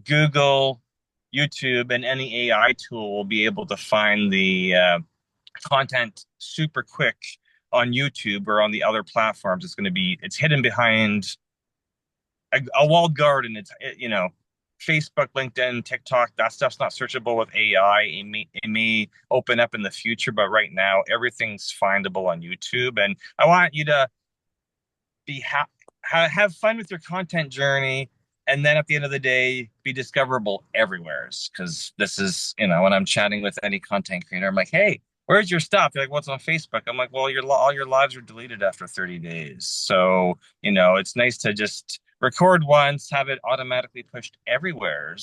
Google, YouTube, and any AI tool will be able to find the content super quick on YouTube or on the other platforms. It's hidden behind a walled garden. Facebook, LinkedIn, TikTok, that stuff's not searchable with AI. It may open up in the future, but right now everything's findable on YouTube. And I want you to be have fun with your content journey, and then at the end of the day, be discoverable everywhere. Because this is, when I'm chatting with any content creator, I'm like, hey, where's your stuff? They're like, what's on Facebook? I'm like, well, all your lives are deleted after 30 days. So, it's nice to just record once, have it automatically pushed everywhere.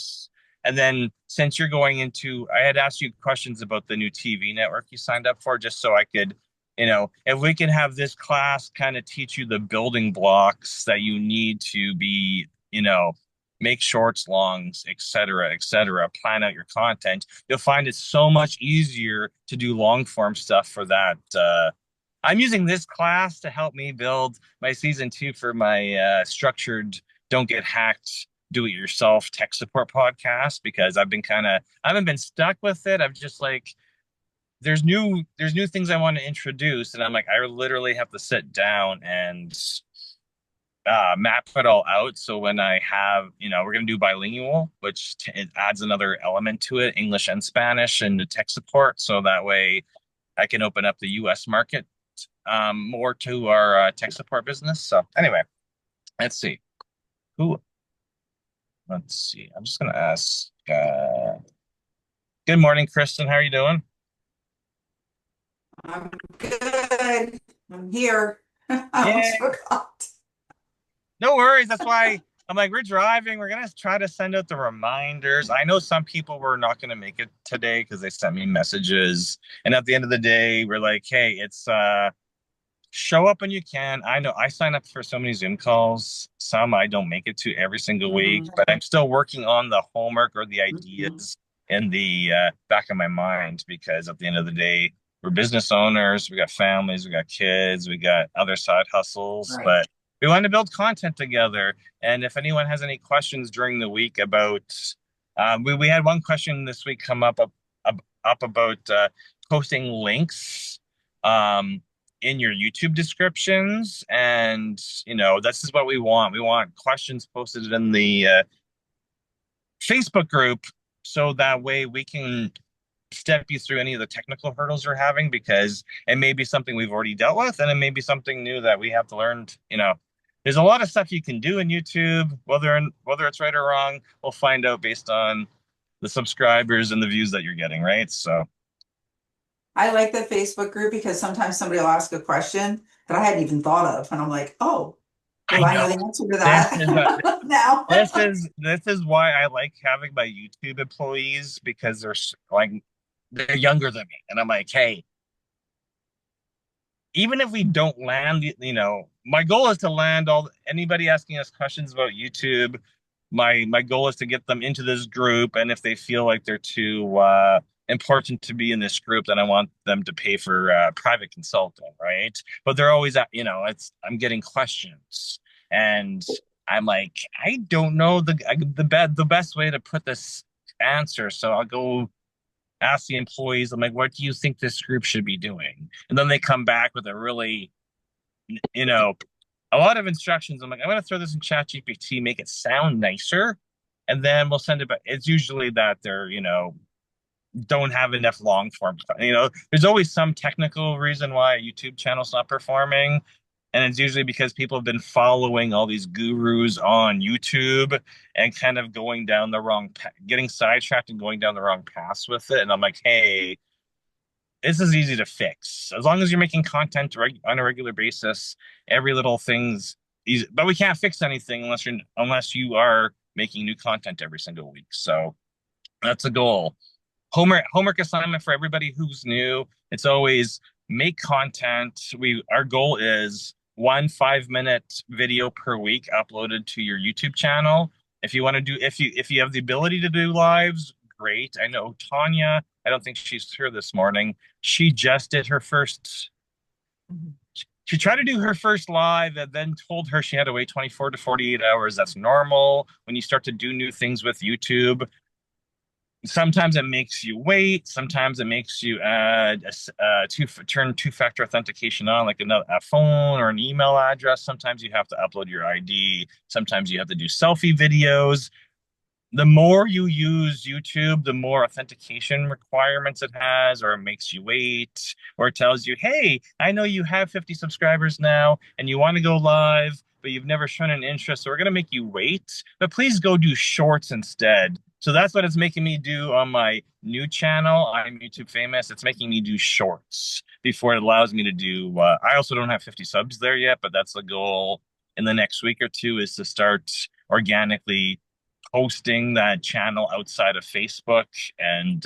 And then since you're going into, I had asked you questions about the new TV network you signed up for, just so I could, if we can have this class kind of teach you the building blocks that you need to be, make shorts, longs, et cetera, plan out your content, you'll find it so much easier to do long form stuff for that. I'm using this class to help me build my season 2 for my structured, don't get hacked, do it yourself tech support podcast, because I haven't been stuck with it. I've just like, there's new things I want to introduce, and I'm like, I literally have to sit down and map it all out. So when I have, we're going to do bilingual, which it adds another element to it, English and Spanish, and the tech support. So that way I can open up the US market more to our tech support business. So anyway, let's see. Who, let's see. I'm just going to ask. Good morning, Kristen. How are you doing? I'm good. I'm here. I Yeah, almost forgot. no worries. That's why I'm like, we're driving. We're gonna try to send out the reminders. I know some people were not gonna make it today because they sent me messages. And at the end of the day, we're like, hey, it's show up when you can. I know I sign up for so many Zoom calls. Some I don't make it to every single week, Mhm, but I'm still working on the homework or the mhm. ideas in the back of my mind, because at the end of the day, we're business owners, we got families, we got kids, we got other side hustles, Right. but we want to build content together. And if anyone has any questions during the week about, we had one question this week come up about posting links. In your YouTube descriptions. And, this is what we want. We want questions posted in the Facebook group, so that way we can step you through any of the technical hurdles you're having, because it may be something we've already dealt with, and it may be something new that we have to learn. There's a lot of stuff you can do in YouTube, whether it's right or wrong, we'll find out based on the subscribers and the views that you're getting, right? So I like the Facebook group because sometimes somebody will ask a question that I hadn't even thought of. And I'm like, oh, I well, I know know the answer to this is that now. this is why I like having my YouTube employees, because like, they're younger than me, and I'm like, hey, even if we don't land, my goal is to land all anybody asking us questions about YouTube. My goal is to get them into this group, and if they feel like they're too important to be in this group, then I want them to pay for private consulting, right? But they're always at, it's I'm getting questions, and I'm like, I don't know the best way to put this answer, so I'll go ask the employees. I'm like, what do you think this group should be doing? And then they come back with a really, you know, a lot of instructions. I'm like, I'm going to throw this in Chat GPT, make it sound nicer, and then we'll send it back. It's usually that they're, don't have enough long form. There's always some technical reason why a YouTube channel's not performing. And it's usually because people have been following all these gurus on YouTube and kind of going down the wrong, getting sidetracked and going down the wrong paths with it. And I'm like, hey, this is easy to fix. As long as you're making content on a regular basis, every little thing's easy. But we can't fix anything unless you are making new content every single week. So that's a goal. Homework assignment for everybody who's new. It's always make content. Our goal is 1 5-minute video per week uploaded to your YouTube channel. If you want to do if you have the ability to do lives, great. I know Tanya, I don't think she's here this morning. She just did her first she tried to do her first live and then told her she had to wait 24 to 48 hours. That's normal when you start to do new things with YouTube. Sometimes it makes you wait. Sometimes it makes you add turn two-factor authentication on, like a phone or an email address. Sometimes you have to upload your ID. Sometimes you have to do selfie videos. The more you use YouTube, the more authentication requirements it has, or it makes you wait, or it tells you, hey, I know you have 50 subscribers now and you want to go live, but you've never shown an interest, so we're going to make you wait. But please go do shorts instead. So that's what it's making me do on my new channel. I'm YouTube famous. It's making me do shorts before it allows me to do. I also don't have 50 subs there yet, but that's the goal in the next week or two is to start organically hosting that channel outside of Facebook and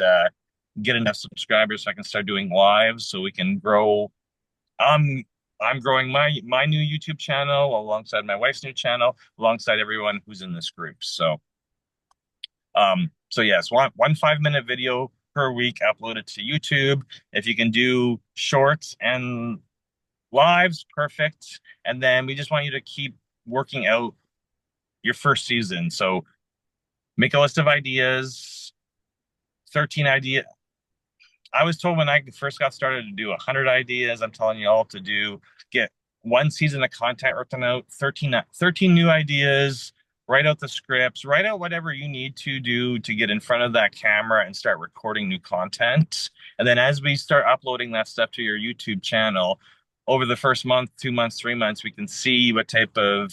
get enough subscribers so I can start doing lives so we can grow. Um, I'm growing my new YouTube channel alongside my wife's new channel, alongside everyone who's in this group. So yes, one 5-minute video per week uploaded to YouTube. If you can do shorts and lives, perfect. And then we just want you to keep working out your first season. So make a list of ideas, 13 ideas. I was told when I first got started to do 100 ideas. I'm telling you all to get one season of content written out, 13 new ideas, write out the scripts, write out whatever you need to do to get in front of that camera and start recording new content. And then as we start uploading that stuff to your YouTube channel, over the first month, 2 months, 3 months, we can see what type of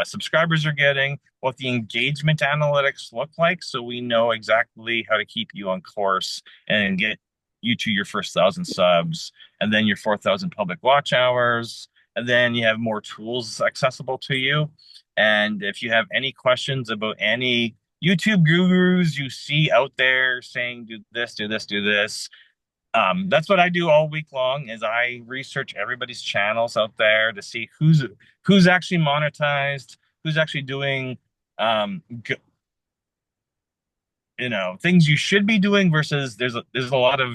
subscribers are getting, what the engagement analytics look like, so we know exactly how to keep you on course and get you to your first 1,000 subs, and then your 4,000 public watch hours, and then you have more tools accessible to you. And if you have any questions about any YouTube gurus you see out there saying do this, do this, do this, that's what I do all week long is I research everybody's channels out there to see who's actually monetized, who's actually doing um things you should be doing versus there's a lot of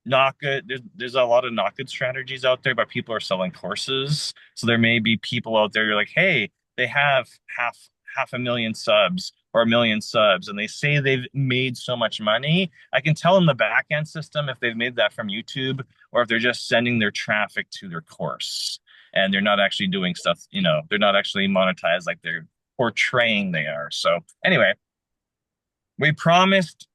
not good there's a lot of not good strategies out there, but people are selling courses. So there may be people out there, you're like, hey, they have half a million subs or 1 million subs and they say they've made so much money. I can tell in the back end system if they've made that from YouTube or if they're just sending their traffic to their course and they're not actually doing stuff, they're not actually monetized like they're portraying they are. So anyway, we promised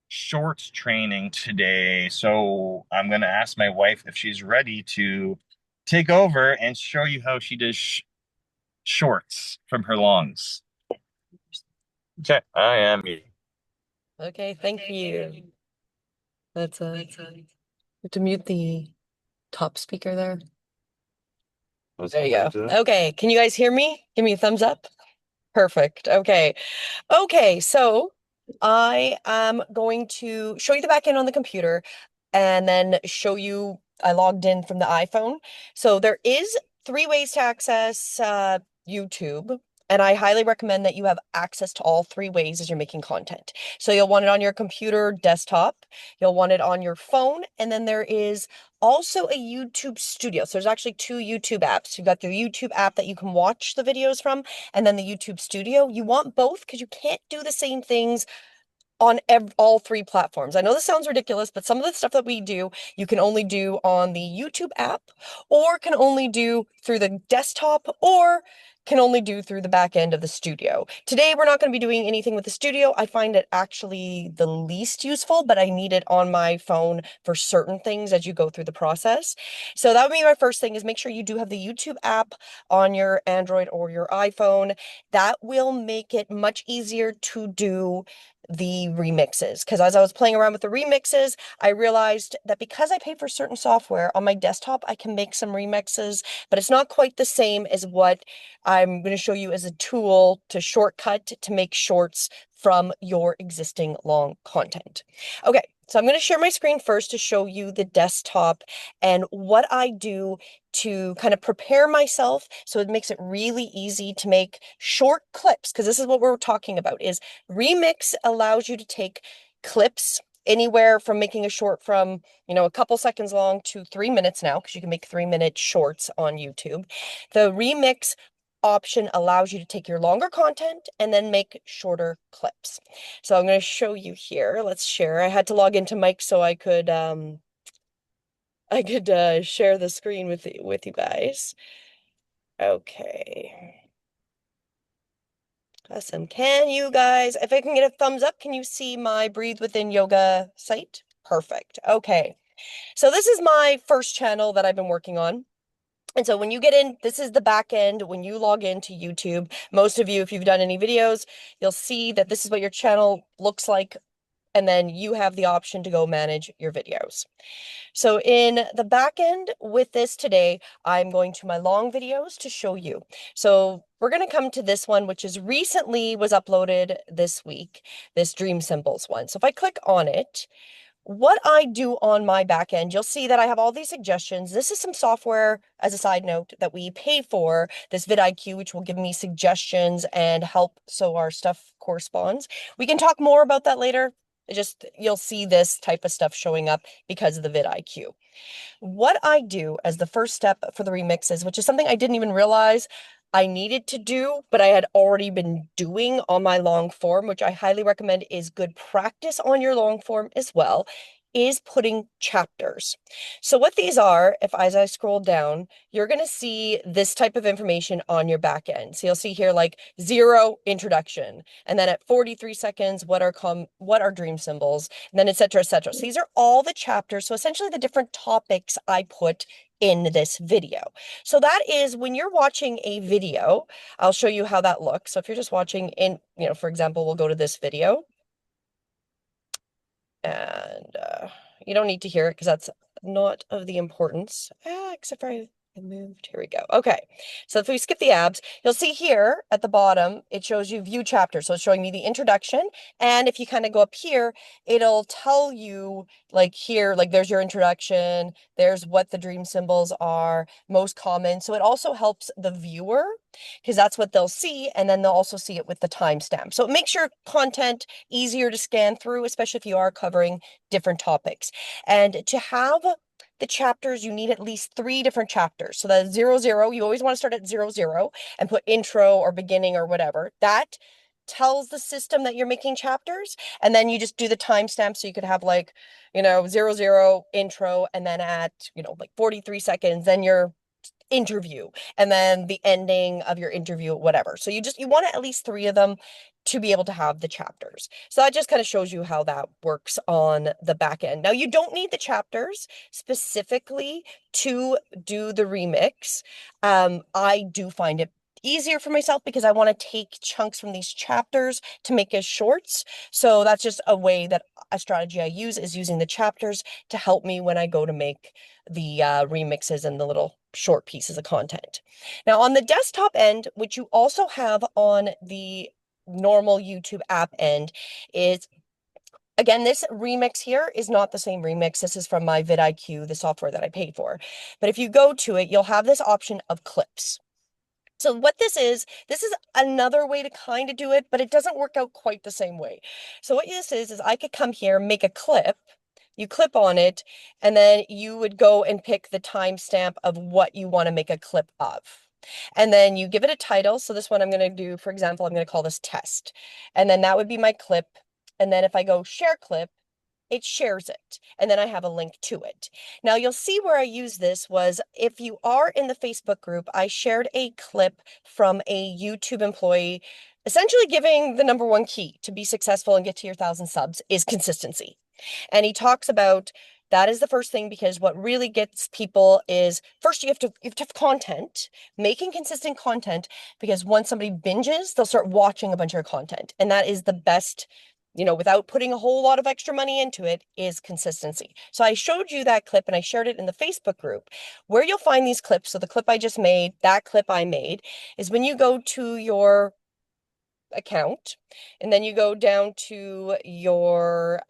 shorts training today, so I'm going to ask my wife if she's ready to take over and show you how she does shorts from her longs. Okay, I am. Okay, thank you. Let's we have to mute the top speaker there. There you go. Okay, can you guys hear me? Give me a thumbs up. Perfect. Okay. Okay, so I am going to show you the back end on the computer and then show you I logged in from the iPhone. So there is 3 ways to access YouTube, and I highly recommend that you have access to all 3 ways as you're making content. So you'll want it on your computer desktop, you'll want it on your phone, and then there is also a YouTube studio. So there's actually 2 YouTube apps. You've got the YouTube app that you can watch the videos from, and then the YouTube studio. You want both because you can't do the same things on all 3 platforms. I know this sounds ridiculous, but some of the stuff that we do, you can only do on the YouTube app, or can only do through the desktop, or can only do through the back end of the studio. Today, we're not going to be doing anything with the studio. I find it actually the least useful, but I need it on my phone for certain things as you go through the process. So that would be my first thing, is make sure you do have the YouTube app on your Android or your iPhone. That will make it much easier to do the remixes, because as I was playing around with the remixes, I realized that because I pay for certain software on my desktop, I can make some remixes, but it's not quite the same as what I'm going to show you as a tool to shortcut to make shorts from your existing long content. Okay, so I'm going to share my screen first to show you the desktop and what I do to kind of prepare myself so it makes it really easy to make short clips, because this is what we're talking about. Is remix allows you to take clips anywhere from making a short from, a couple seconds long to 3 minutes now, because you can make 3-minute shorts on YouTube. The remix option allows you to take your longer content and then make shorter clips. So I'm going to show you here. Let's share. I had to log into Mike so I could share the screen with you guys. Okay. Awesome. Can you guys, if I can get a thumbs up, can you see my Breathe Within Yoga site? Perfect. Okay. So this is my first channel that I've been working on. And so when you get in, this is the back end. When you log into YouTube, most of you, if you've done any videos, you'll see that this is what your channel looks like. And then you have the option to go manage your videos. So in the back end with this today, I'm going to my long videos to show you. So we're going to come to this one, which is recently was uploaded this week, this Dream Symbols one. So if I click on it, what I do on my back end, you'll see that I have all these suggestions. This is some software, as a side note, that we pay for, this vidIQ, which will give me suggestions and help so our stuff corresponds. We can talk more about that later. You'll see this type of stuff showing up because of the vidIQ. What I do as the first step for the remixes, which is something I didn't even realize I needed to do, but I had already been doing on my long form, which I highly recommend is good practice on your long form as well, is putting chapters. So what these are, as I scroll down, you're going to see this type of information on your back end. So you'll see here like 0 introduction, and then at 43 seconds, what are dream symbols, and then et cetera, et cetera. So these are all the chapters. So essentially the different topics I put in this video. So that is when you're watching a video, I'll show you how that looks. So if you're just watching for example, we'll go to this video. And you don't need to hear it because that's not of the importance, except for I moved. Here we go. Okay, so if we skip the abs, you'll see here at the bottom, it shows you view chapter. So it's showing me the introduction. And if you kind of go up here, it'll tell you like here, like there's your introduction, there's what the dream symbols are, most common. So it also helps the viewer because that's what they'll see. And then they'll also see it with the timestamp. So it makes your content easier to scan through, especially if you are covering different topics. And to have the chapters, you need at least 3 different chapters. So that 0, 0, you always want to start at 0, 0 and put intro or beginning or whatever. That tells the system that you're making chapters. And then you just do the timestamp. So you could have like, 0, 0 intro, and then at, like 43 seconds, then your interview, and then the ending of your interview, whatever. So you want at least 3 of them to be able to have the chapters. So that just kind of shows you how that works on the back end. Now, you don't need the chapters specifically to do the remix. I do find it easier for myself because I want to take chunks from these chapters to make as shorts. So that's just a strategy I use, is using the chapters to help me when I go to make the remixes and the little short pieces of content. Now on the desktop end, which you also have on the normal YouTube app end, is again, this remix here is not the same remix. This is from my vidIQ, the software that I paid for. But if you go to it, you'll have this option of clips. So what this is another way to kind of do it, but it doesn't work out quite the same way. So what this is I could come here, make a clip, you clip on it, and then you would go and pick the timestamp of what you want to make a clip of. And then you give it a title. So this one I'm going to do, for example, I'm going to call this test. And then that would be my clip. And then if I go share clip, it shares it. And then I have a link to it. Now you'll see where I use this was if you are in the Facebook group, I shared a clip from a YouTube employee, essentially giving the #1 key to be successful and get to your 1,000 subs is consistency. And he talks about that is the first thing, because what really gets people is first you have to have content, making consistent content, because once somebody binges, they'll start watching a bunch of your content. And that is the best, without putting a whole lot of extra money into it, is consistency. So I showed you that clip and I shared it in the Facebook group where you'll find these clips. So the clip I just made, that clip I made, is when you go to your account and then you go down to your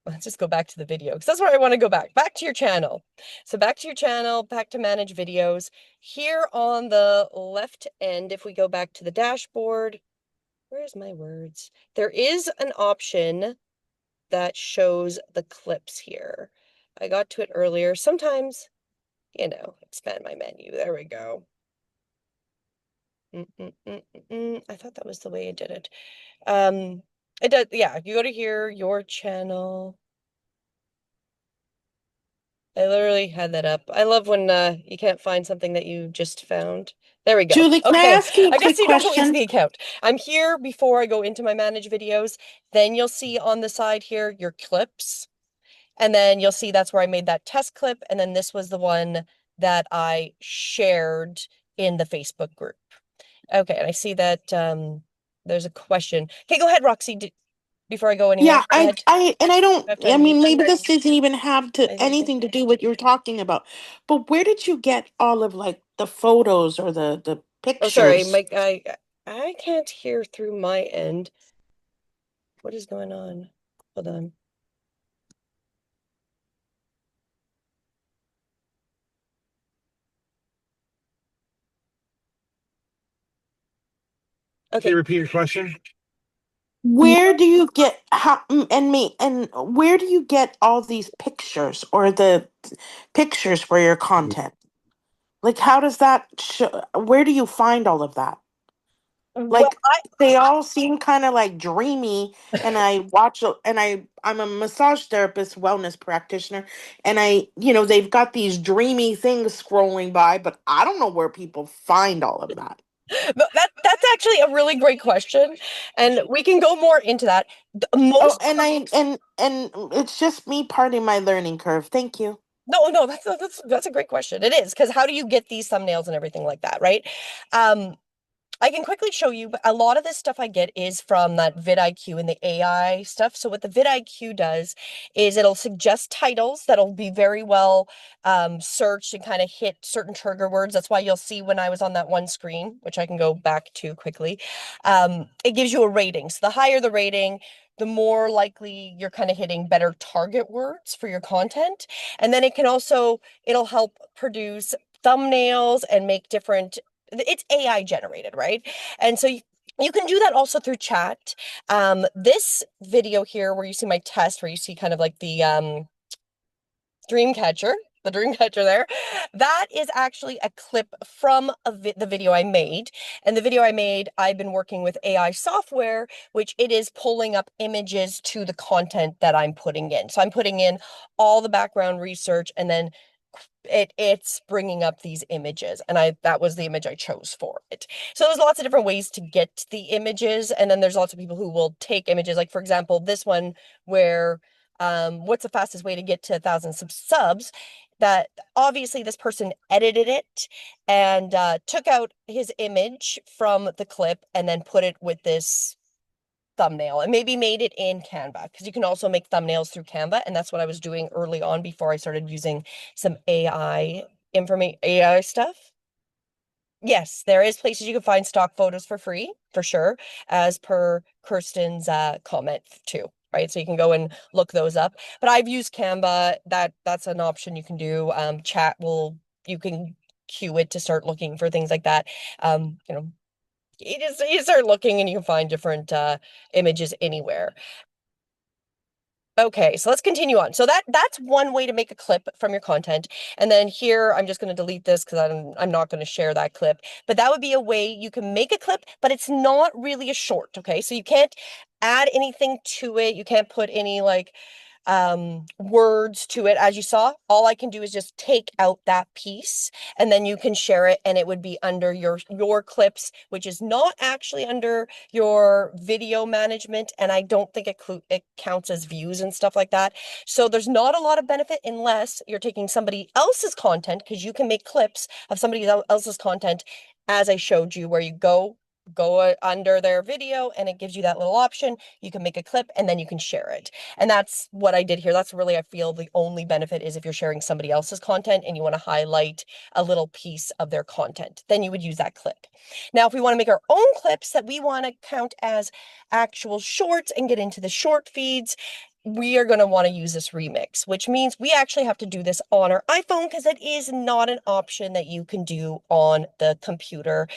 let's just go back to the video because that's where I want to go back to your channel. So back to your channel, back to manage videos. Here on the left end, if we go back to the dashboard, Where's my words? There is an option that shows the clips here. I got to it earlier. Sometimes, expand my menu. There we go. I thought that was the way I did it. It does, yeah, you go to here, your channel. I literally had that up. I love when you can't find something that you just found. There we go. Julie, can I Okay, ask you a I guess quick you don't go into question? the account. I'm here before I go into my manage videos. Then you'll see on the side here your clips. And then you'll see that's where I made that test clip. And then this was the one that I shared in the Facebook group. Okay, and I see that there's a question. Okay, go ahead, Roxy, before I go anywhere. Yeah, Go ahead. and I don't, I have to I unmute. mean, maybe this doesn't even have I to think. anything to do with what you're talking about, but where did you get all of like the photos or the Oh, sorry, pictures? Mike. I can't hear through my end. What is going on? Hold on. Can Okay. you repeat your question? Where do you get where do you get all these pictures or the pictures for your content? Like, how does that show? Where do you find all of that? Well, Like, they all seem kind of like dreamy, and I'm a massage therapist, wellness practitioner, and they've got these dreamy things scrolling by, but I don't know where people find all of that. but that's actually a really great question, and we can go more into that. Oh, Most and it's just me parting my learning curve. Thank you. no, that's a great question. It is because how do you get these thumbnails and everything like that, right? Um, I can quickly show you, but a lot of this stuff I get is from that vidIQ and the AI stuff. So what the vidIQ does is it'll suggest titles that'll be very well searched and kind of hit certain trigger words. That's why you'll see when I was on that one screen, which I can go back to quickly, it gives you a rating. So the higher the rating, the more likely you're kind of hitting better target words for your content. And then it'll help produce thumbnails and make different, it's AI generated, right? And so you can do that also through chat. This video here where you see my test, where you see kind of like the Dreamcatcher, the Dreamcatcher there, that is actually a clip from the video I made. And the video I made, I've been working with AI software, which it is pulling up images to the content that I'm putting in. So I'm putting in all the background research and then it's bringing up these images, and that was the image I chose for it. So there's lots of different ways to get the images, and then there's lots of people who will take images, like for example this one where what's the fastest way to get to 1,000 subs, that obviously this person edited it and took out his image from the clip and then put it with this thumbnail and maybe made it in Canva, because you can also make thumbnails through Canva. And that's what I was doing early on before I started using some AI stuff. Yes, there is places you can find stock photos for free, for sure, as per Kirsten's comment too, right? So you can go and look those up. But I've used Canva. That's an option you can do. You can queue it to start looking for things like that. You start looking and you can find different images anywhere. Okay, so let's continue on. So that's one way to make a clip from your content. And then here, I'm just going to delete this because I'm not going to share that clip. But that would be a way you can make a clip, but it's not really a short, okay? So you can't add anything to it. You can't put any like words to it. As you saw, all I can do is just take out that piece and then you can share it and it would be under your clips, which is not actually under your video management, and I don't think it counts as views and stuff like that. So there's not a lot of benefit unless you're taking somebody else's content, because you can make clips of somebody else's content, as I showed you, where you go under their video and it gives you that little option. You can make a clip and then you can share it. And that's what I did here. That's really, I feel, the only benefit is if you're sharing somebody else's content and you want to highlight a little piece of their content, then you would use that clip. Now, if we want to make our own clips that we want to count as actual shorts and get into the short feeds, we are going to want to use this remix, which means we actually have to do this on our iPhone because it is not an option that you can do on the computer.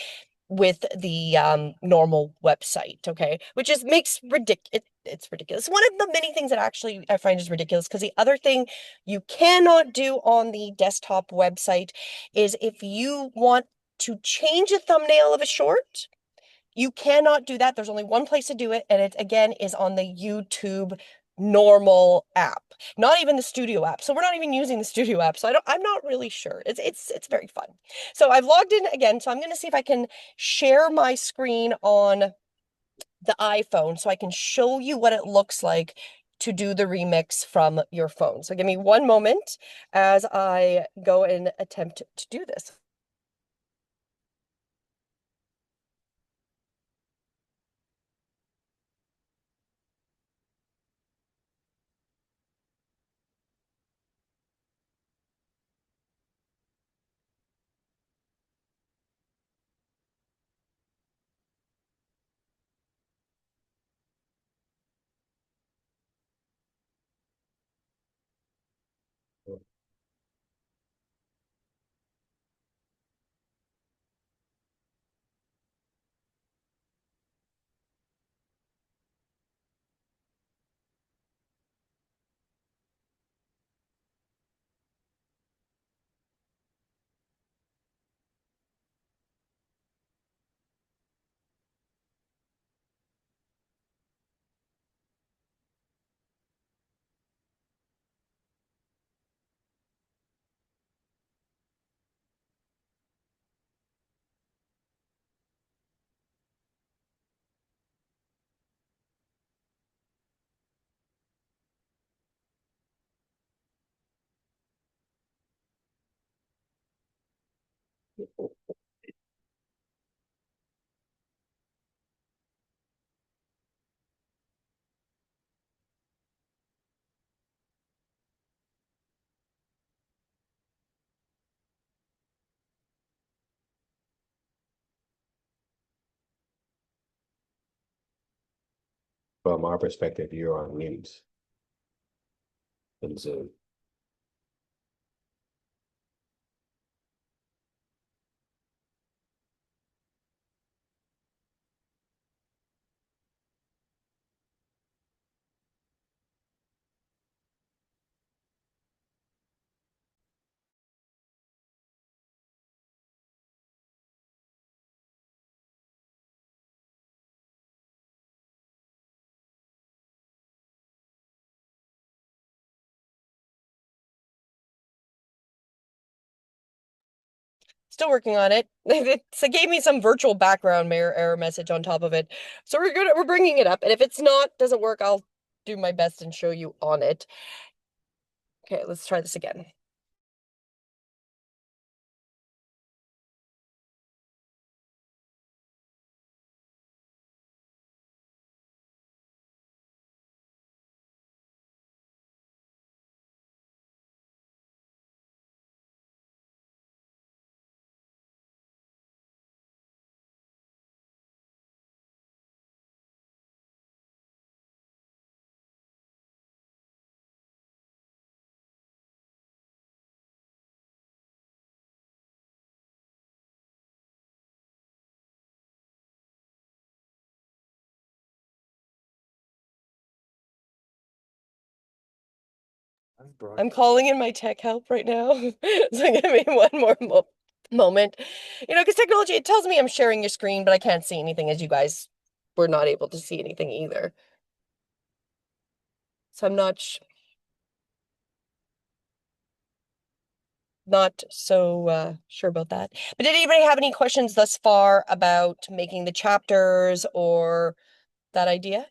with the normal website, okay? Which is makes it's ridiculous. One of the many things that actually I find is ridiculous, because the other thing you cannot do on the desktop website is if you want to change a thumbnail of a short, you cannot do that. There's only one place to do it, and it again is on the YouTube normal app, not even the studio app. So we're not even using the studio app. So I'm not really sure. It's very fun. So I've logged in again. So I'm going to see if I can share my screen on the iPhone so I can show you what it looks like to do the remix from your phone. So give me one moment as I go and attempt to do this. From our perspective, you're on mute in Zoom. Still working on it. It gave me some virtual background error message on top of it. So we're bringing it up. And if it's not, doesn't work, I'll do my best and show you on it. Okay, let's try this again. I'm calling in my tech help right now. So give me one more moment. Because technology, it tells me I'm sharing your screen, but I can't see anything, as you guys were not able to see anything either. So I'm not so sure about that. But did anybody have any questions thus far about making the chapters or that idea?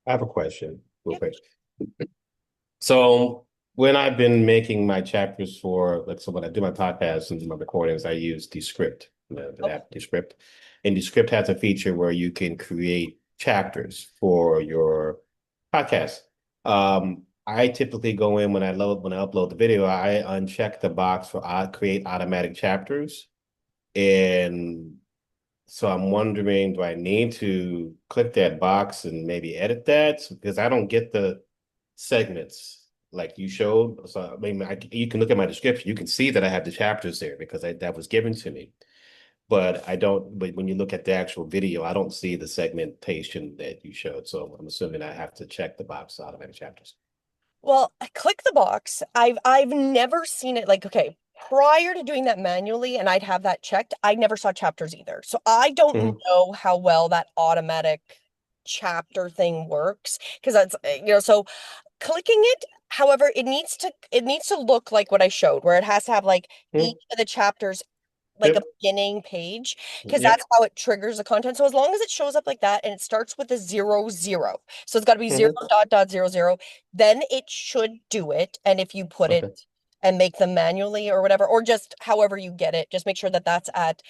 I have a question real Yeah. quick. So when I've been making my chapters for, like, so when I do my podcasts and do my recordings, I use Descript, the app Descript. And Descript has a feature where you can create chapters for your podcast. I typically go in when I upload the video, I uncheck the box for create automatic chapters. And so I'm wondering, do I need to click that box and maybe edit that? Because I don't get the segments like you showed. So I mean, you can look at my description. You can see that I have the chapters there because that was given to me. but but when you look at the actual video, I don't see the segmentation that you showed. So I'm assuming I have to check the box automatic chapters. Well, click the box. I've never seen it like, okay, prior to doing that manually and I'd have that checked, I never saw chapters either. So I don't know how well that automatic chapter thing works because that's so clicking it, however, it needs to look like what I showed, where it has to have like each of the chapters like a Yep. beginning page, because that's Yep. how it triggers the content. So as long as it shows up like that and it starts with a 0, 0, so it's got to be 0.00, then it should do it. And if you put Okay. it and make them manually or whatever, or just however you get it, just make sure that that's at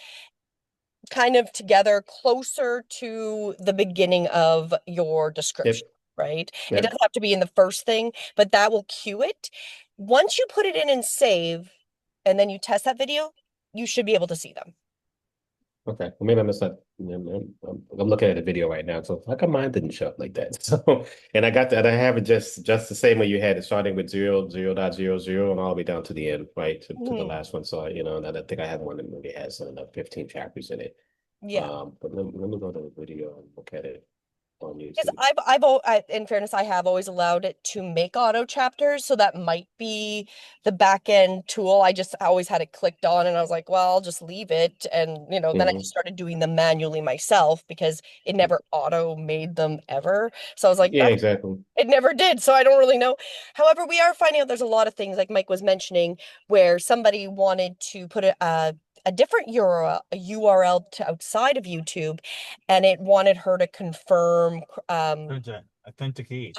kind of together closer to the beginning of your description, Yep. right? It Yep. doesn't have to be in the first thing, but that will cue it. Once you put it in and save, and then you test that video, you should be able to see them. Okay. Well, maybe I missed that. I'm looking at a video right now, so how come mine didn't show up like that? So, and I got that. I have it just the same way you had it, starting with 0.00, and all the way down to the end, right to the last one. So, and I think I have one that maybe has 15 chapters in it. Yeah. But let me go to the video and look at it on Because YouTube. in fairness, I have always allowed it to make auto chapters, so that might be the back end tool. I always had it clicked on, and I was like, well, I'll just leave it, and then I just started doing them manually myself because it never auto made them ever. So I was like, Yeah, exactly. it never did, so I don't really know. However, we are finding out there's a lot of things, like Mike was mentioning, where somebody wanted to put a different URL to outside of YouTube, and it wanted her to confirm authenticate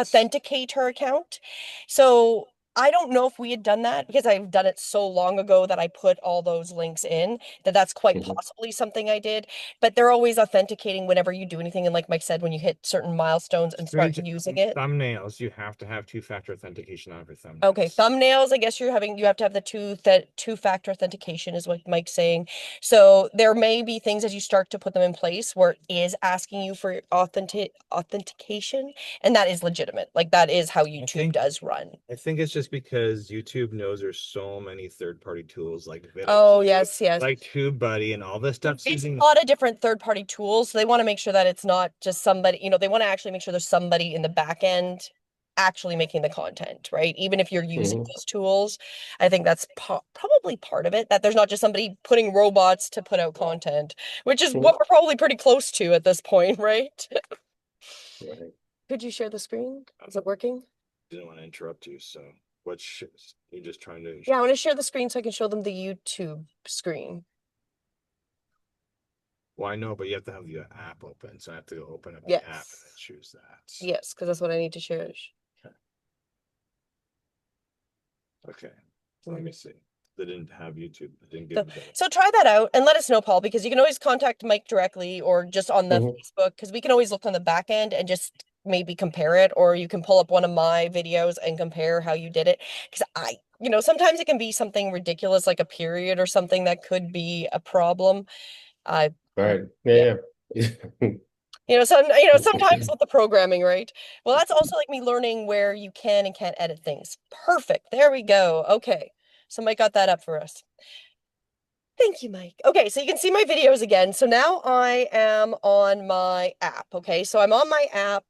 her account. So I don't know if we had done that because I've done it so long ago that I put all those links in that's quite possibly something I did. But they're always authenticating whenever you do anything. And like Mike said, when you hit certain milestones and start using it. Thumbnails, you have to have two-factor authentication on every thumbnail. Okay, thumbnails, I guess you have to have the two-factor authentication is what Mike's saying. So there may be things as you start to put them in place where it is asking you for authentication, and that is legitimate. Like that is how YouTube does run. I think it's just because YouTube knows there's so many third-party tools like Oh, yes, like TubeBuddy and all this stuff. It's a lot of different third-party tools. So they want to make sure that it's not just somebody, they want to actually make sure there's somebody in the back end actually making the content, right? Even if you're using those tools, I think that's probably part of it, that there's not just somebody putting robots to put out content, which is what we're probably pretty close to at this point, right? Could you share the screen? Is it working? Didn't want to interrupt you, so you're just trying to. Yeah, I want to share the screen so I can show them the YouTube screen. Well, I know, but you have to have the app open, so I have to go open up the app and then choose that. Yes, because that's what I need to share. Okay. Let me see. They didn't have YouTube. They didn't So, give me so try that out and let us know, Paul, because you can always contact Mike directly or just on the Facebook, because we can always look on the back end and just maybe compare it, or you can pull up one of my videos and compare how you did it. Because sometimes it can be something ridiculous, like a period or something that could be a problem. Right. Yeah. Sometimes with the programming, right? Well, that's also like me learning where you can and can't edit things. Perfect. There we go. Okay. So Mike got that up for us. Thank you, Mike. Okay, so you can see my videos again. So now I am on my app. Okay, so I'm on my app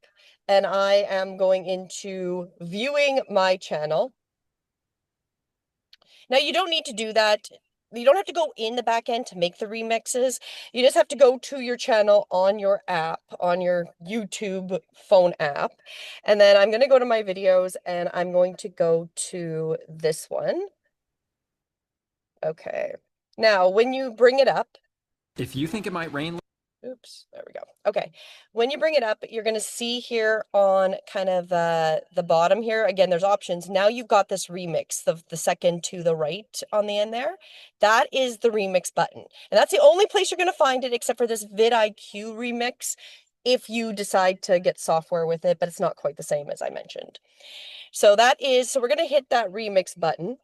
and I am going into viewing my channel. Now you don't need to do that. You don't have to go in the back end to make the remixes. You just have to go to your channel on your app, on your YouTube phone app. And then I'm going to go to my videos and I'm going to go to this one. Okay. Now, when you bring it up, if you think it might rain, oops, there we go. Okay. When you bring it up, you're going to see here on kind of the bottom here, again, there's options. Now you've got this remix, the second to the right on the end there. That is the remix button. And that's the only place you're going to find it except for this vidIQ remix if you decide to get software with it, but it's not quite the same as I mentioned. So we're going to hit that remix button.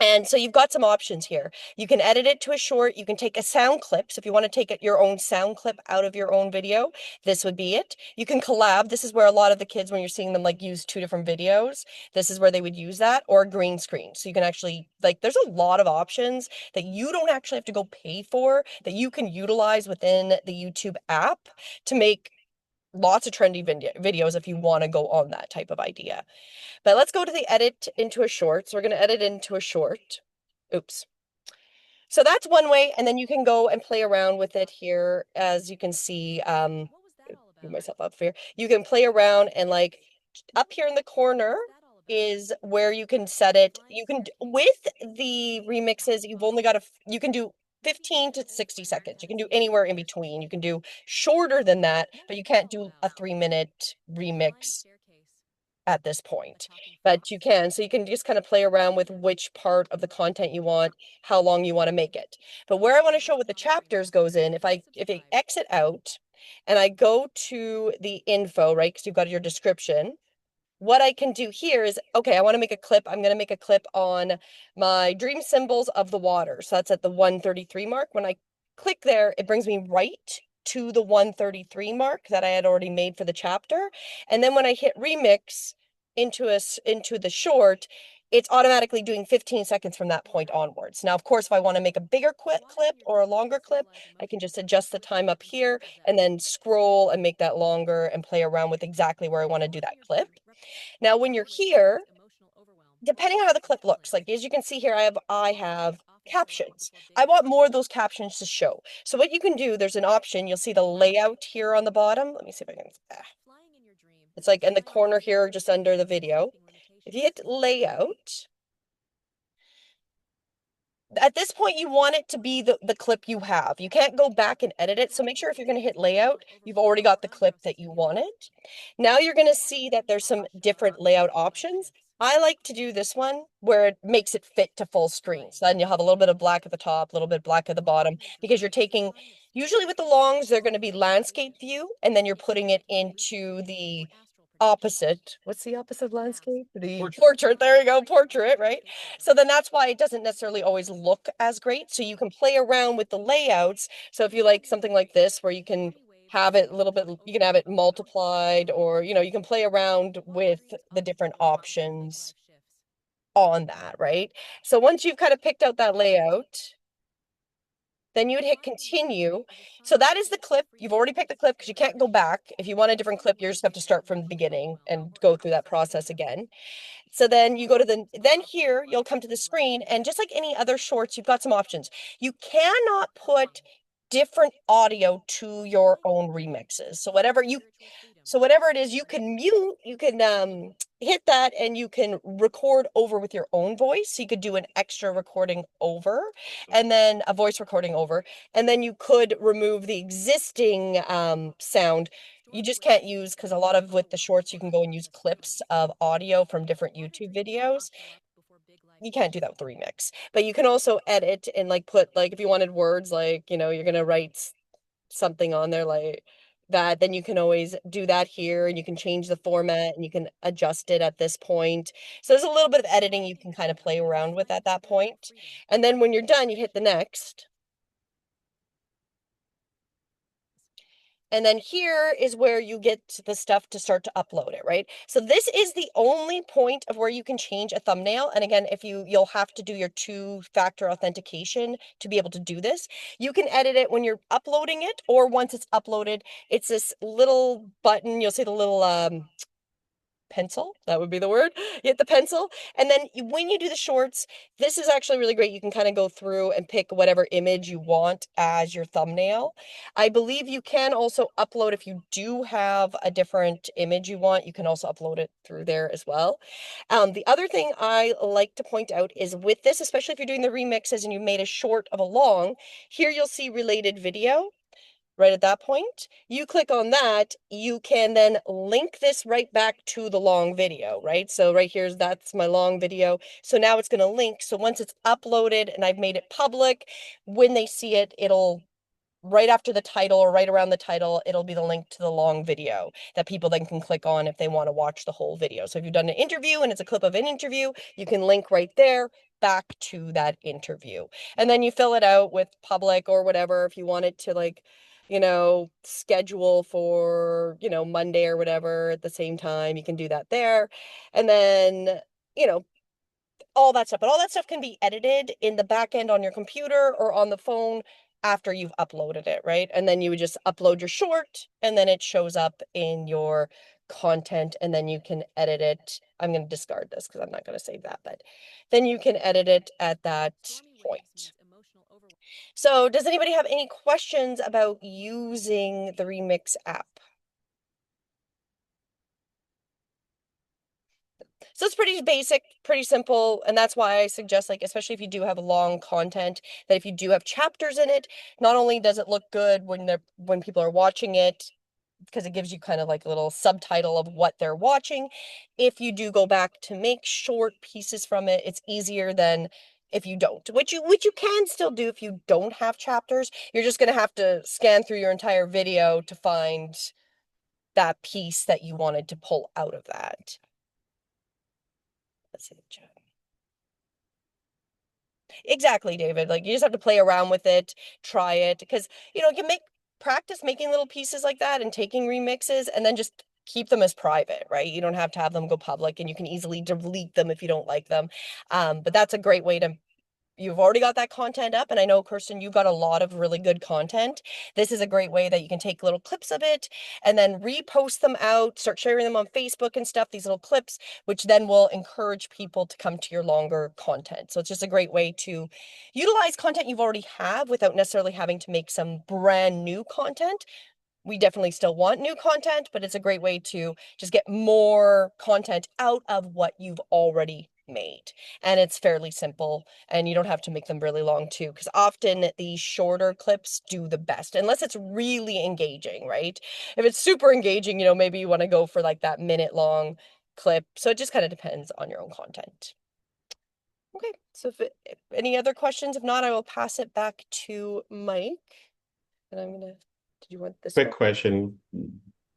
And so you've got some options here. You can edit it to a short. You can take a sound clip. So if you want to take your own sound clip out of your own video, this would be it. You can collab. This is where a lot of the kids, when you're seeing them like use 2 different videos, this is where they would use that, or a green screen. So you can actually, like, there's a lot of options that you don't actually have to go pay for, that you can utilize within the YouTube app to make lots of trendy videos if you want to go on that type of idea. But let's go to the edit into a short. So we're going to edit into a short. Oops. So that's one way, and then you can go and play around with it here. As you can see, move myself up here. You can play around, and like up here in the corner is where you can set it. You can, with the remixes, you've only got you can do 15 to 60 seconds. You can do anywhere in between. You can do shorter than that, but you can't do a 3-minute remix at this point, but you can. So you can just kind of play around with which part of the content you want, how long you want to make it. But where I want to show what the chapters goes in, if I exit out and I go to the info, right? Because you've got your description. What I can do here is, okay, I want to make a clip. I'm going to make a clip on my dream symbols of the water. So that's at the 133 mark. When I click there, it brings me right to the 133 mark that I had already made for the chapter. And then when I hit remix into the short, it's automatically doing 15 seconds from that point onwards. Now, of course, if I want to make a bigger clip or a longer clip, I can just adjust the time up here and then scroll and make that longer and play around with exactly where I want to do that clip. Now, when you're here, depending on how the clip looks, like as you can see here, I have captions. I want more of those captions to show. So what you can do, there's an option. You'll see the layout here on the bottom. Let me see if I can. It's like in the corner here, just under the video. If you hit layout, at this point, you want it to be the clip you have. You can't go back and edit it. So make sure if you're going to hit layout, you've already got the clip that you wanted. Now you're going to see that there's some different layout options. I like to do this one where it makes it fit to full screen. So then you'll have a little bit of black at the top, a little bit black at the bottom, because you're taking, usually with the longs, they're going to be landscape view, and then you're putting it into the opposite. What's the opposite landscape? The portrait. There you go, portrait, right? So then that's why it doesn't necessarily always look as great. So you can play around with the layouts. So if you like something like this, where you can have it a little bit, you can have it multiplied, or, you know, you can play around with the different options on that, right? So once you've kind of picked out that layout, then you would hit continue. So that is the clip. You've already picked the clip because you can't go back. If you want a different clip, you just have to start from the beginning and go through that process again. So then you go to then here, you'll come to the screen, and just like any other shorts, you've got some options. You cannot put different audio to your own remixes. So whatever it is, you can mute, you can hit that, and you can record over with your own voice. So you could do an extra recording over, and then a voice recording over, and then you could remove the existing sound. You just can't use, because a lot of with the shorts, you can go and use clips of audio from different YouTube videos. You can't do that with the remix, but you can also edit and like put, like, if you wanted words, like, you know, you're gonna write something on there like that, then you can always do that here, and you can change the format and you can adjust it at this point. So there's a little bit of editing you can kind of play around with at that point. And then when you're done, you hit the next. And then here is where you get the stuff to start to upload it, right? So this is the only point of where you can change a thumbnail. And again, if you'll have to do your 2-factor authentication to be able to do this. You can edit it when you're uploading it, or once it's uploaded. It's this little button. You'll see the little pencil, that would be the word. You hit the pencil, and then when you do the shorts, this is actually really great. You can kind of go through and pick whatever image you want as your thumbnail. I believe you can also upload, if you do have a different image you want, you can also upload it through there as well. The other thing I like to point out is with this, especially if you're doing the remixes and you made a short of a long, here you'll see related video. Right at that point, you click on that, you can then link this right back to the long video, right? So right here's, that's my long video. So now it's going to link. So once it's uploaded and I've made it public, when they see it, it'll right after the title or right around the title, it'll be the link to the long video that people then can click on if they want to watch the whole video. So if you've done an interview and it's a clip of an interview, you can link right there back to that interview. And then you fill it out with public or whatever if you want it to like, you know, schedule for, you know, Monday or whatever at the same time, you can do that there. And then, you know, all that stuff, but all that stuff can be edited in the back end on your computer or on the phone after you've uploaded it, right? And then you would just upload your short and then it shows up in your content and then you can edit it. I'm going to discard this because I'm not going to save that, but then you can edit it at that point. So does anybody have any questions about using the Remix app? So it's pretty basic, pretty simple, and that's why I suggest, like, especially if you do have long content, that if you do have chapters in it, not only does it look good when people are watching it, because it gives you kind of like a little subtitle of what they're watching. If you do go back to make short pieces from it, it's easier than if you don't, which you can still do if you don't have chapters. You're just going to have to scan through your entire video to find that piece that you wanted to pull out of that. Let's see the chat. Exactly, David. Like you just have to play around with it, try it, because you know, you can practice making little pieces like that and taking remixes and then just keep them as private, right? You don't have to have them go public and you can easily delete them if you don't like them. But that's a great way to you've already got that content up. And I know, Kirsten, you've got a lot of really good content. This is a great way that you can take little clips of it and then repost them out, start sharing them on Facebook and stuff, these little clips, which then will encourage people to come to your longer content. So it's just a great way to utilize content you've already have without necessarily having to make some brand new content. We definitely still want new content, but it's a great way to just get more content out of what you've already made. And it's fairly simple and you don't have to make them really long too, because often these shorter clips do the best, unless it's really engaging, right? If it's super engaging, you know, maybe you want to go for like that minute long clip. So it just kind of depends on your own content. Okay, so if any other questions, if not, I will pass it back to Mike. And I'm gonna did you want this Quick one? question,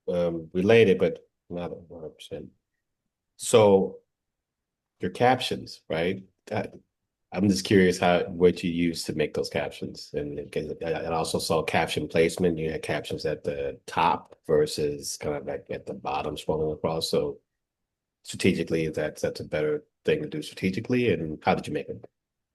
related, but not 100%. So your captions, right? I'm just curious what you use to make those captions, and I also saw caption placement. You had captions at the top versus kind of like at the bottom, scrolling across. So strategically, that's a better thing to do strategically. And how did you make it?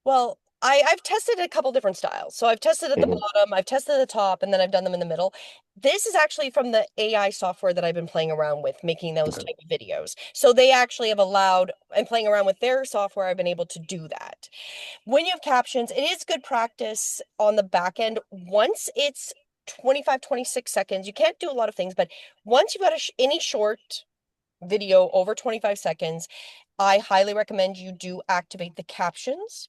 Well, I've tested a couple different styles. So I've tested at the bottom, I've tested at the top, and then I've done them in the middle. This is actually from the AI software that I've been playing around with, making those type of videos. So they actually have allowed, and playing around with their software, I've been able to do that. When you have captions, it is good practice on the back end. Once it's 25, 26 seconds, you can't do a lot of things, but once you've got any short video over 25 seconds, I highly recommend you do activate the captions.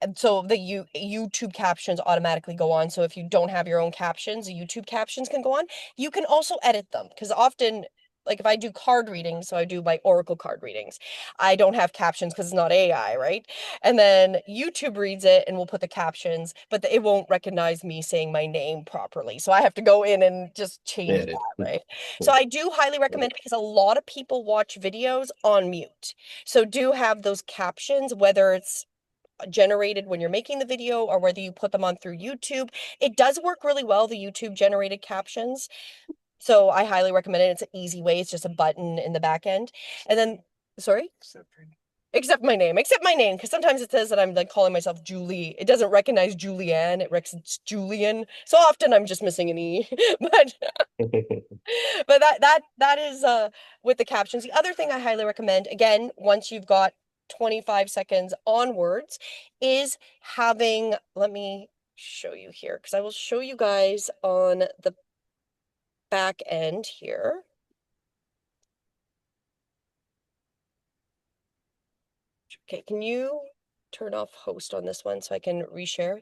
And so the YouTube captions automatically go on. So if you don't have your own captions, the YouTube captions can go on. You can also edit them because often, like if I do card readings, so I do my Oracle card readings, I don't have captions because it's not AI, right? And then YouTube reads it and will put the captions, but it won't recognize me saying my name properly. So I have to go in and just change that, right? So I do highly recommend it because a lot of people watch videos on mute. So do have those captions, whether it's generated when you're making the video or whether you put them on through YouTube. It does work really well, the YouTube generated captions. So I highly recommend it. It's an easy way. It's just a button in the back end. And then, sorry? Except my name, because sometimes it says that I'm like calling myself Julie. It doesn't recognize Julianne, it recognizes Julian. So often I'm just missing an E. but but that is with the captions. The other thing I highly recommend, again, once you've got 25 seconds onwards, is having, let me show you here, because I will show you guys on the back end here. Okay, can you turn off host on this one so I can reshare?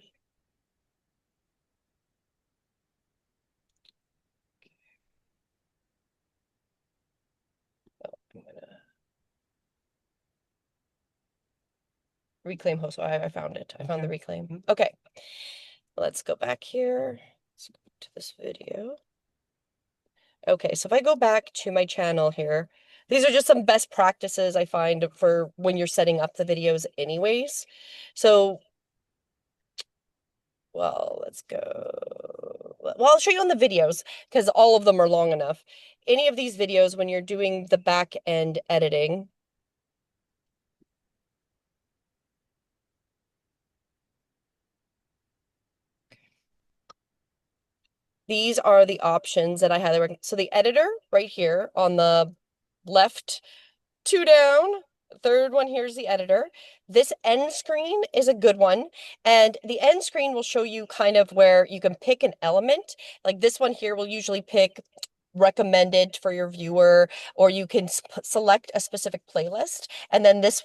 Oh, I'm gonna reclaim host. Oh, I found it. I found the reclaim. Okay, let's go back here. to this video. Okay, so if I go back to my channel here, these are just some best practices I find for when you're setting up the videos anyways. So, well, let's go. Well, I'll show you on the videos because all of them are long enough. Any of these videos, when you're doing the back end editing, these are the options that I highly recommend. So the editor right here on the left, 2 down, third one here is the editor. This end screen is a good one. And the end screen will show you kind of where you can pick an element. Like this one here will usually pick recommended for your viewer, or you can select a specific playlist, and then this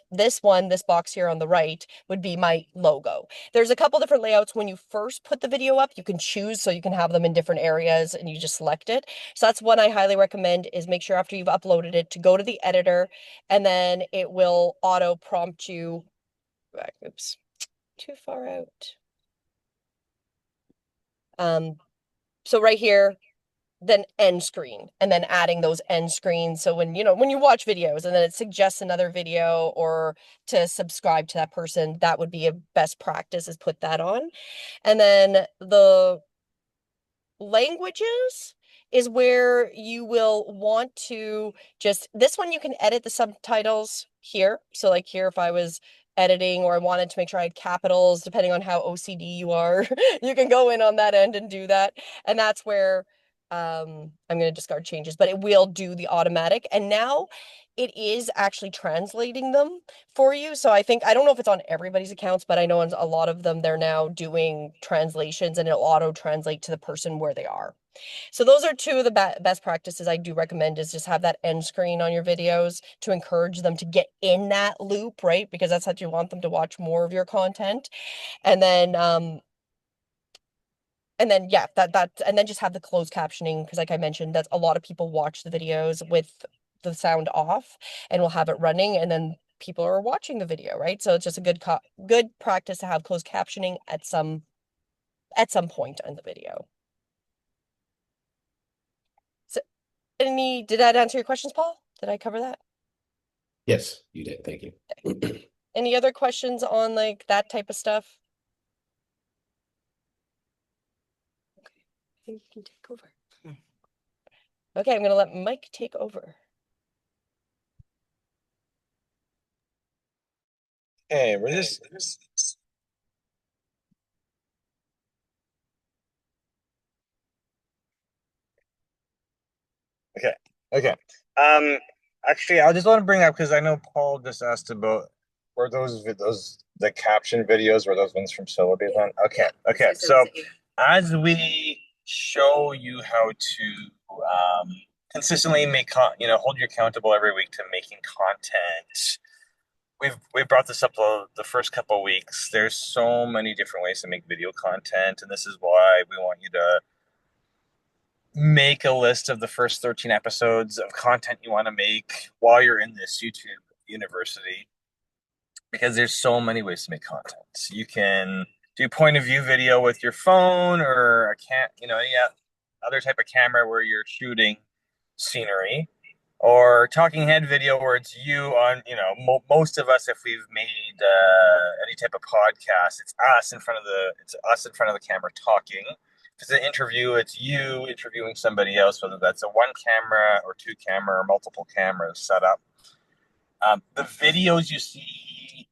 box here on the right would be my logo. There's a couple different layouts when you first put the video up. You can choose, so you can have them in different areas and you just select it. So that's one I highly recommend, is make sure after you've uploaded it to go to the editor, and then it will auto prompt you back. Oops, too far out. So right here, then end screen, and then adding those end screens. So when you watch videos and then it suggests another video or to subscribe to that person, that would be a best practice, is put that on. And then the languages is where you will want to this one you can edit the subtitles here. So like here, if I was editing or I wanted to make sure I had capitals, depending on how OCD you are, you can go in on that end and do that. And that's where I'm going to discard changes, but it will do the automatic. And now it is actually translating them for you. So I don't know if it's on everybody's accounts, but I know on a lot of them, they're now doing translations and it'll auto translate to the person where they are. So those are two of the best practices I do recommend, is just have that end screen on your videos to encourage them to get in that loop, right? Because that's how you want them to watch more of your content. And then, yeah, and then just have the closed captioning, because like I mentioned, that's a lot of people watch the videos with the sound off, and we'll have it running, and then people are watching the video, right? So it's just a good practice to have closed captioning at some point in the video. So did that answer your questions, Paul? Did I cover that? Yes, you did. Thank you. Any other questions on like that type of stuff? Okay, I think you can take over. Okay, I'm gonna let Mike take over. Okay, we're just okay. Okay. Actually, I just want to bring up, because I know Paul just asked about, were those the caption videos, were those ones from Syllabi then? Okay. Okay. So as we show you how to consistently hold you accountable every week to making content. We brought this up the first couple of weeks. There's so many different ways to make video content, and this is why we want you to make a list of the first 13 episodes of content you want to make while you're in this YouTube university, because there's so many ways to make content. You can do point of view video with your phone, or other type of camera where you're shooting scenery, or talking head video where it's you on, most of us, if we've made any type of podcast, it's us in front of the camera talking. If it's an interview, it's you interviewing somebody else, whether that's a one camera or two camera or multiple cameras set up. The videos you see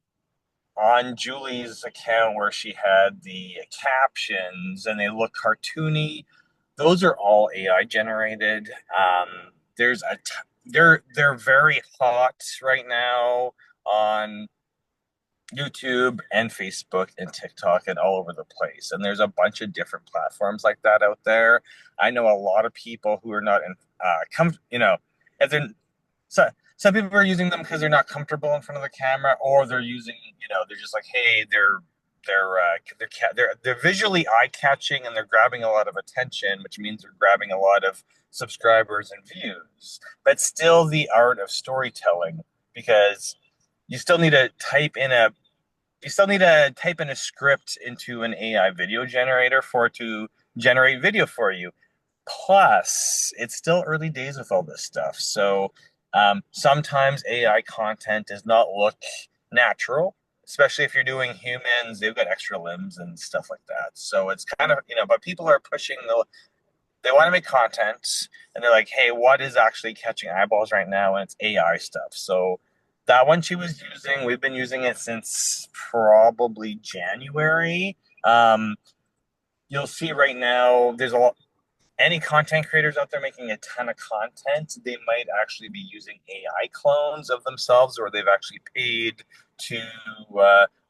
on Julie's account where she had the captions and they look cartoony, those are all AI generated. They're very hot right now on YouTube and Facebook and TikTok and all over the place. And there's a bunch of different platforms like that out there. I know a lot of people who are not if they're some people are using them because they're not comfortable in front of the camera, or they're using, they're just like, hey, they're visually eye-catching and they're grabbing a lot of attention, which means they're grabbing a lot of subscribers and views. But still the art of storytelling, because you still need to type in a script into an AI video generator for it to generate video for you. Plus, it's still early days with all this stuff. So sometimes AI content does not look natural, especially if you're doing humans. They've got extra limbs and stuff like that. So it's kind of, but people are pushing they want to make content and they're like, hey, what is actually catching eyeballs right now? And it's AI stuff. So that one she was using, we've been using it since probably January. Um, you'll see right now there's a lot, any content creators out there making a ton of content, they might actually be using AI clones of themselves, or they've actually paid to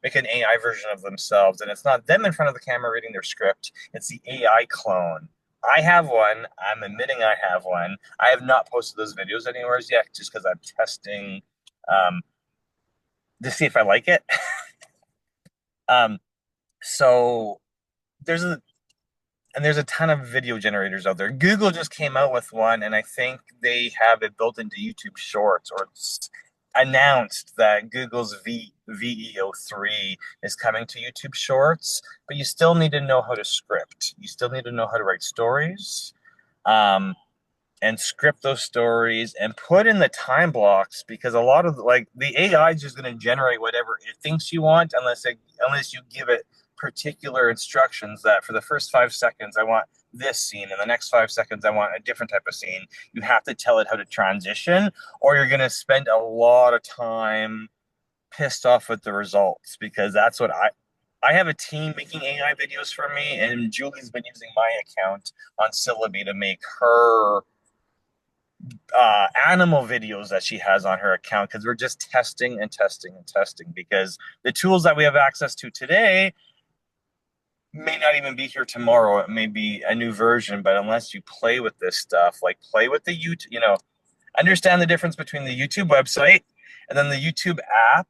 make an AI version of themselves. And it's not them in front of the camera reading their script, it's the AI clone. I have one. I'm admitting I have one. I have not posted those videos anywhere yet just because I'm testing um, to see if I like it. um, so there's a there's a ton of video generators out there. Google just came out with one, and I think they have it built into YouTube Shorts, or it's announced that Google's VEO3 is coming to YouTube Shorts. But you still need to know how to script. You still need to know how to write stories. And script those stories and put in the time blocks, because a lot of like the AI is just going to generate whatever it thinks you want unless you give it particular instructions that for the first 5 seconds I want this scene and the next 5 seconds I want a different type of scene. You have to tell it how to transition, or you're going to spend a lot of time pissed off with the results, because that's what I have a team making AI videos for me, and Julie's been using my account on Syllabi to make her animal videos that she has on her account, because we're just testing and testing and testing, because the tools that we have access to today may not even be here tomorrow. It may be a new version, but unless you play with this stuff, like play with the YouTube, understand the difference between the YouTube website and then the YouTube app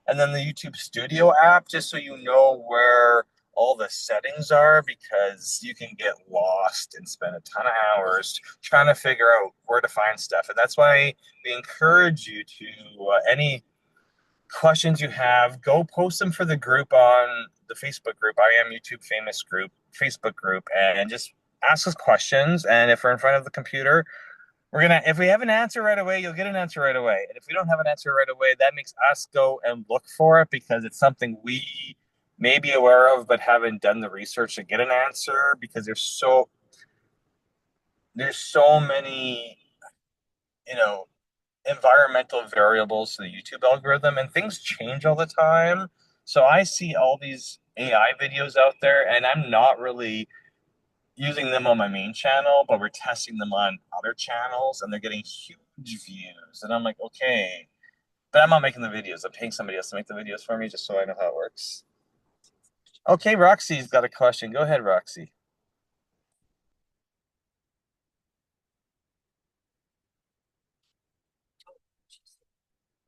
and then the YouTube Studio app, just so you know where all the settings are, because you can get lost and spend a ton of hours trying to figure out where to find stuff. And that's why we encourage you to any questions you have, go post them for the group on the Facebook group, I Am YouTube Famous group, Facebook group, and just ask us questions. And if we're in front of the computer, if we have an answer right away, you'll get an answer right away. And if we don't have an answer right away, that makes us go and look for it, because it's something we may be aware of but haven't done the research to get an answer, because there's so many, environmental variables to the YouTube algorithm, and things change all the time. So I see all these AI videos out there, and I'm not really using them on my main channel, but we're testing them on other channels, and they're getting huge views. And I'm like, okay, but I'm not making the videos. I'm paying somebody else to make the videos for me, just so I know how it works. Okay, Roxy's got a question. Go ahead, Roxy.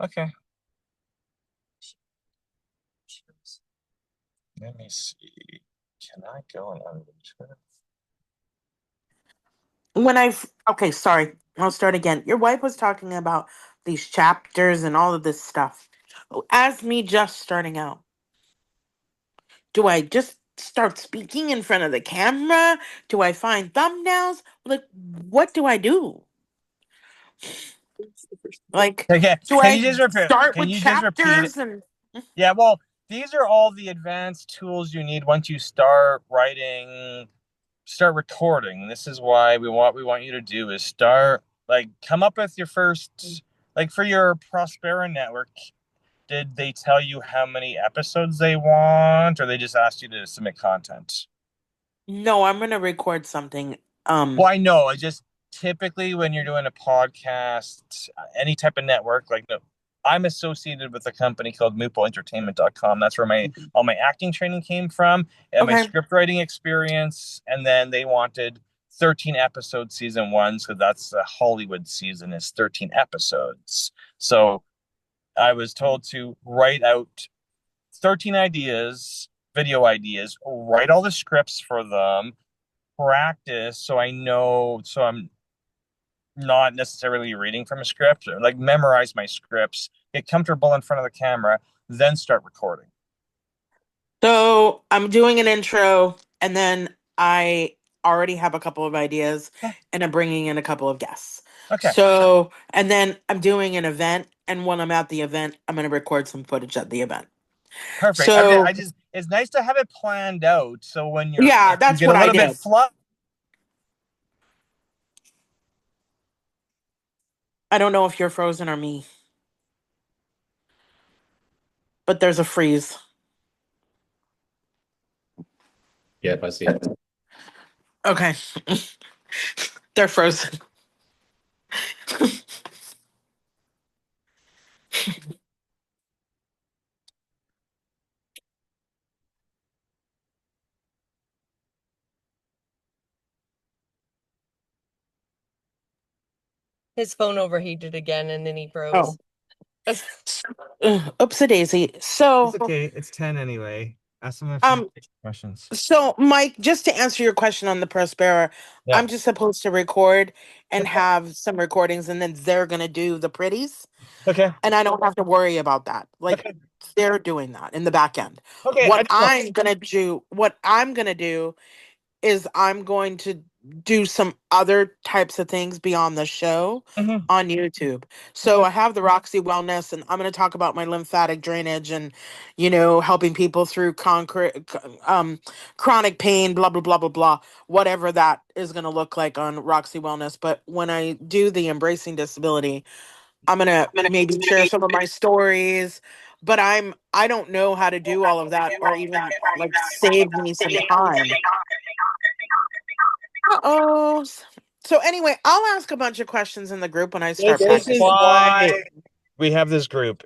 Okay. Let me see. Can I go and unmute her? Okay, sorry, I'll start again. Your wife was talking about these chapters and all of this stuff. As me just starting out, do I just start speaking in front of the camera? Do I find thumbnails? Like, what do I do? Like, Okay, do can you I just repeat? start Can with you just repeat it? chapters and Yeah, well, these are all the advanced tools you need once you start writing, start recording. This is why we want you to do is start, like, come up with your first, like, for your Prospera network. Did they tell you how many episodes they want, or they just asked you to submit content? no, I'm gonna record something. Well, I know. I just typically when you're doing a podcast, any type of network, like no, I'm associated with a company called MupoEntertainment.com. That's where all my acting training came from, and my Okay. script writing experience. And then they wanted 13 episode season one, so that's the Hollywood season is 13 episodes. So I was told to write out 13 ideas, video ideas, write all the scripts for them, practice so I know, so I'm not necessarily reading from a script, or like memorize my scripts, get comfortable in front of the camera, then start recording. So I'm doing an intro and then I already have a couple of ideas, Okay. and I'm bringing in a couple of guests. Okay. So, and then I'm doing an event, and when I'm at the event, I'm going to record some footage at the event. Perfect. Okay. So, It's nice to have it planned out. So when yeah, you that's get a what I little bit did. fluff. I don't know if you're frozen or me, but there's a freeze. Yep, I see it. Okay. They're frozen. His phone overheated again and then he Oh. froze. Oopsie daisy. So, It's okay. It's 10 anyway. Ask them a few um, questions. so Mike, just to answer your question on the Prospera, Yeah. I'm just supposed to record and Okay. have some recordings, and then they're gonna do the pretties, Okay. and I don't have to worry about that. Like Okay. they're doing that in the back end. Okay. I just want. What I'm gonna do is I'm going to do some other types of things beyond the show Mhm. on YouTube. So I have the Roxy Wellness, and I'm going to talk about my lymphatic drainage and, helping people through chronic pain, blah, blah, blah, blah, blah, whatever that is going to look like on Roxy Wellness. But when I do the Embracing Disability, I'm going to maybe share some of my stories. But I don't know how to do all of that or even like save me some time. Uh-oh. So anyway, I'll ask a bunch of questions in the group when I start This is practicing. why we have this group.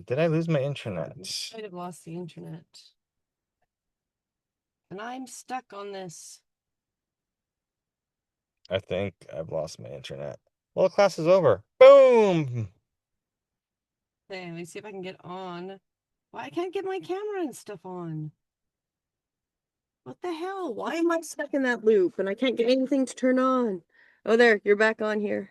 Did I lose my internet? I might have lost the internet. And I'm stuck on this. I think I've lost my internet. Well, class is over. Boom. Okay, let me see if I can get on. Why I can't get my camera and stuff on? What the hell? Why am I stuck in that loop and I can't get anything to turn on? Oh, there, you're back on here.